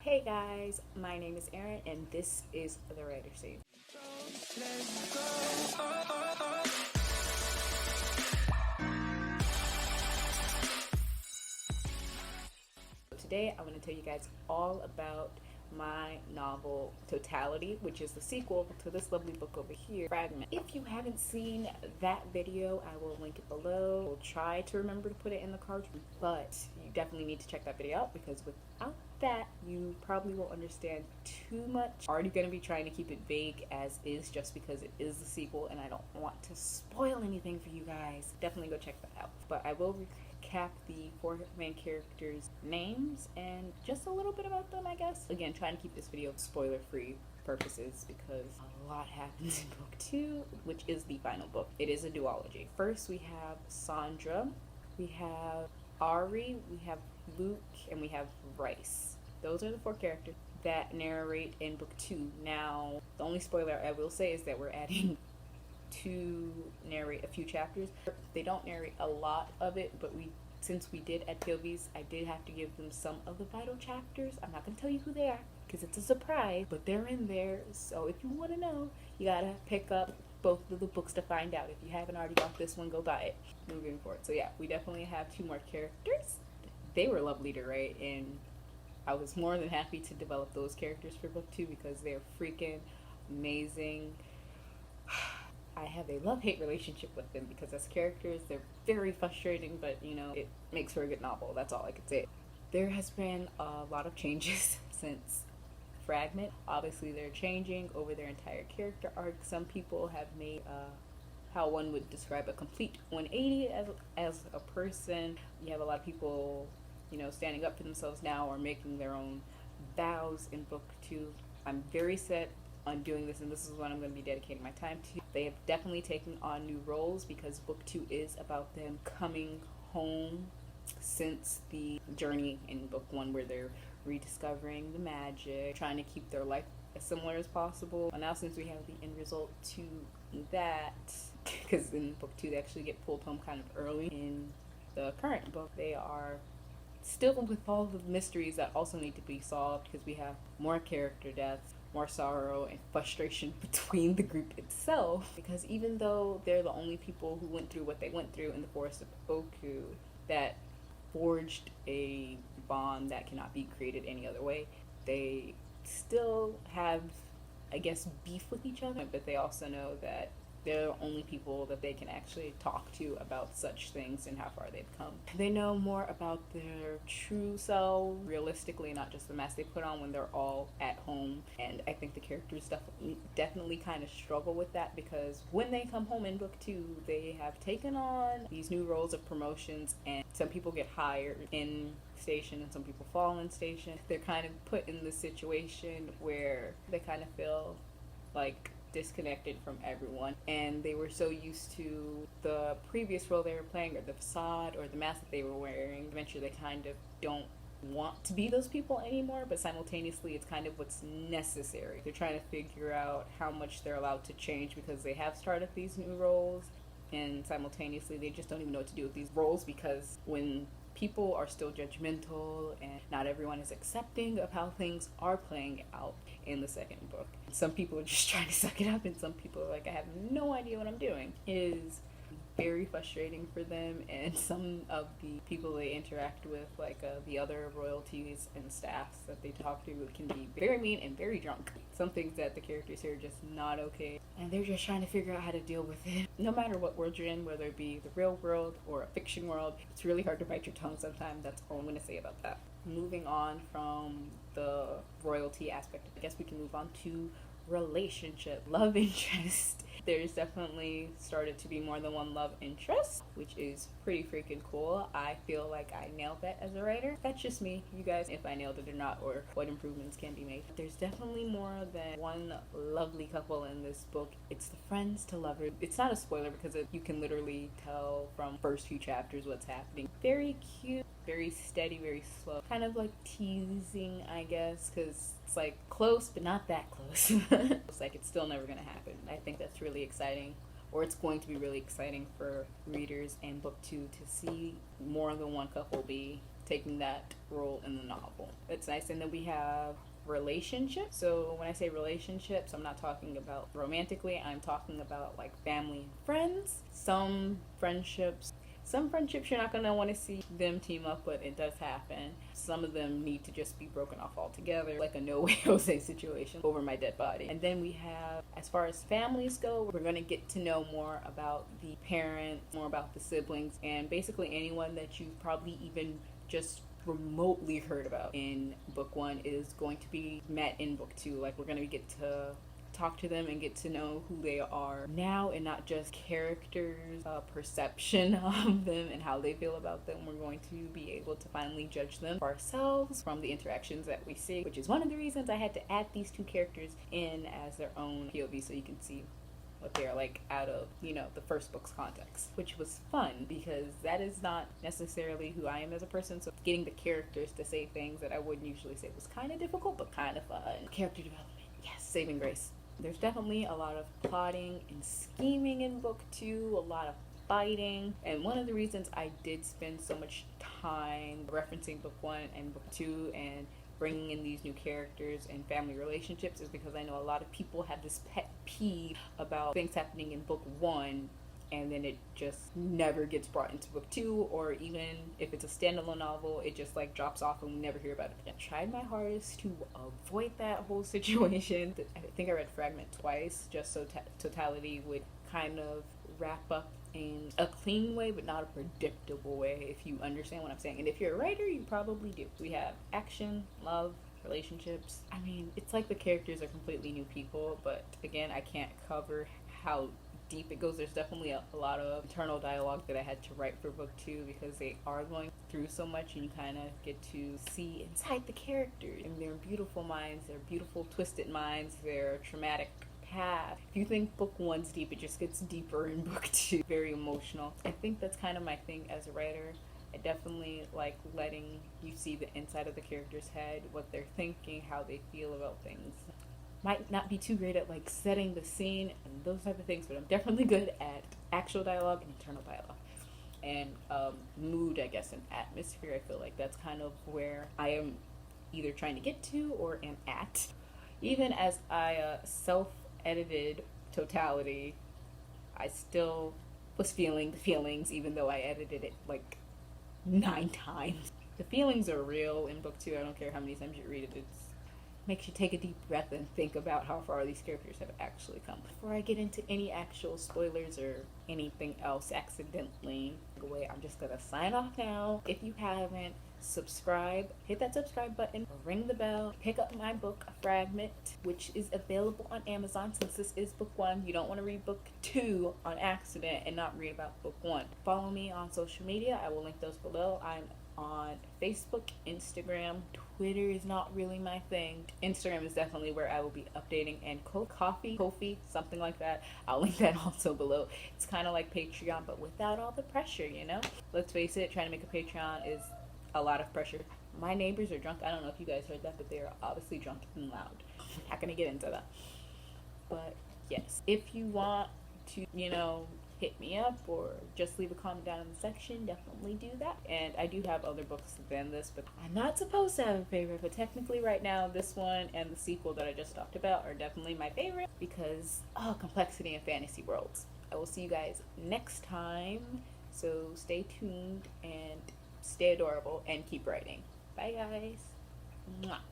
Hey guys, my name is Erin and this is The Writer Scene. Today I want to tell you guys all about my novel Totality, which is the sequel to this lovely book over here, Fragment. If you haven't seen that video, I will link it below. We'll try to remember to put it in the cards, but you definitely need to check that video out because without that you probably won't understand too much. Already going to be trying to keep it vague as is just because it is the sequel and I don't want to spoil anything for you guys. Definitely go check that out. But I will recap the four main characters' names and just a little bit about them, I guess. Again, trying to keep this video spoiler free purposes because a lot happens in book 2, which is the final book. It is a duology. First we have Sandra, we have Ari, we have Luke, and we have Rice. Those are the four characters that narrate in book 2. Now, the only spoiler I will say is that we're adding to narrate a few chapters. They don't narrate a lot of it, but since we did add POVs, I did have to give them some of the vital chapters. I'm not going to tell you who they are because it's a surprise, but they're in there. So if you want to know, you gotta pick up both of the books to find out. If you haven't already got this one, go buy it moving forward. So yeah, we definitely have 2 more characters. They were lovely to write, and I was more than happy to develop those characters for book 2 because they're freaking amazing. I have a love-hate relationship with them because as characters, they're very frustrating, but you know, it makes for a good novel. That's all I can say. There has been a lot of changes since Fragment. Obviously, they're changing over their entire character arc. Some people have made how one would describe a complete 180 as a person. You have a lot of people, you know, standing up for themselves now or making their own vows in book 2. I'm very set on doing this, and this is what I'm going to be dedicating my time to. They have definitely taken on new roles because book 2 is about them coming home since the journey in book 1 where they're rediscovering the magic, trying to keep their life as similar as possible. And now since we have the end result to that, because in book 2 they actually get pulled home kind of early. In the current book, they are still with all the mysteries that also need to be solved because we have more character deaths, more sorrow and frustration between the group itself, because even though they're the only people who went through what they went through in the forest of Oku that forged a bond that cannot be created any other way, they still have, I guess, beef with each other, but they also know that they're the only people that they can actually talk to about such things and how far they've come. They know more about their true selves, realistically, not just the mask they put on when they're all at home. And I think the characters definitely kind of struggle with that because when they come home in book 2, they have taken on these new roles of promotions, and some people get hired in station and some people fall in station. They're kind of put in this situation where they kind of feel like disconnected from everyone, and they were so used to the previous role they were playing or the facade or the mask that they were wearing. Eventually they kind of don't want to be those people anymore, but simultaneously it's kind of what's necessary. They're trying to figure out how much they're allowed to change because they have started these new roles, and simultaneously they just don't even know what to do with these roles because when people are still judgmental and not everyone is accepting of how things are playing out in the second book. Some people are just trying to suck it up and some people are like, I have no idea what I'm doing. It is very frustrating for them, and some of the people they interact with, like the other royalties and staffs that they talk to, can be very mean and very drunk. Some things that the characters here are just not okay, and they're just trying to figure out how to deal with it. No matter what world you're in, whether it be the real world or a fiction world, it's really hard to bite your tongue sometimes. That's all I'm going to say about that. Moving on from the royalty aspect, I guess we can move on to relationship, love interest. There's definitely started to be more than one love interest, which is pretty freaking cool. I feel like I nailed that as a writer. That's just me. You guys, if I nailed it or not, or what improvements can be made. There's definitely more than one lovely couple in this book. It's the friends to lovers. It's not a spoiler because you can literally tell from first few chapters what's happening. Very cute, very steady, very slow. Kind of like teasing, I guess, because it's like close, but not that close. It's like it's still never going to happen. I think that's really exciting, or it's going to be really exciting for readers in book 2 to see more than one couple be taking that role in the novel. It's nice. And then we have relationships. So when I say relationships, I'm not talking about romantically, I'm talking about like family and friends. Some friendships you're not going to want to see them team up, but it does happen. Some of them need to just be broken off altogether, like a No Way Jose situation over my dead body. And then we have, as far as families go, we're going to get to know more about the parents, more about the siblings, and basically anyone that you've probably even just remotely heard about in book 1 is going to be met in book 2. Like, we're going to get to talk to them and get to know who they are now, and not just characters, perception of them and how they feel about them. We're going to be able to finally judge them for ourselves from the interactions that we see, which is one of the reasons I had to add these 2 characters in as their own POV, so you can see what they're like out of, the first book's context, which was fun because that is not necessarily who I am as a person. So getting the characters to say things that I wouldn't usually say was kind of difficult, but kind of fun. Character development, yes, saving grace. There's definitely a lot of plotting and scheming in book 2, a lot of fighting, and one of the reasons I did spend so much time referencing book 1 and book 2 and bringing in these new characters and family relationships is because I know a lot of people have this pet peeve about things happening in book 1 and then it just never gets brought into book 2, or even if it's a standalone novel, it just like drops off and we never hear about it again. I tried my hardest to avoid that whole situation. I think I read Fragment twice just so Totality would kind of wrap up in a clean way, but not a predictable way, if you understand what I'm saying. And if you're a writer, you probably do. We have action, love, relationships. I mean, it's like the characters are completely new people, but again, I can't cover how deep it goes. There's definitely a lot of internal dialogue that I had to write for book 2 because they are going through so much, and you kind of get to see inside the characters and their beautiful minds, their beautiful twisted minds, their traumatic past. If you think book 1's deep, it just gets deeper in book 2. Very emotional. I think that's kind of my thing as a writer. I definitely like letting you see the inside of the character's head, what they're thinking, how they feel about things. Might not be too great at like setting the scene and those type of things, but I'm definitely good at actual dialogue and internal dialogue and mood, I guess, and atmosphere. I feel like that's kind of where I am either trying to get to or am at. Even as I self-edited Totality, I still was feeling the feelings, even though I edited it like 9 times. The feelings are real in book 2. I don't care how many times you read it. It makes you take a deep breath and think about how far these characters have actually come. Before I get into any actual spoilers or anything else accidentally away, I'm just gonna sign off now. If you haven't, subscribe, hit that subscribe button, ring the bell, pick up my book Fragment, which is available on Amazon. Since this is book 1, you don't want to read book 2 on accident and not read about book 1. Follow me on social media. I will link those below. I'm on Facebook, Instagram. Twitter is not really my thing. Instagram is definitely where I will be updating, and Ko-fi, something like that. I'll link that also below. It's kind of like Patreon, but without all the pressure, Let's face it, trying to make a Patreon is a lot of pressure. My neighbors are drunk. I don't know if you guys heard that, but they are obviously drunk and loud. I'm not gonna get into that. But yes, if you want to, hit me up or just leave a comment down in the section, definitely do that. And I do have other books than this, but I'm not supposed to have a favorite, but technically right now this one and the sequel that I just talked about are definitely my favorite because complexity in fantasy worlds. I will see you guys next time, so stay tuned and stay adorable and keep writing. Bye guys. Mwah.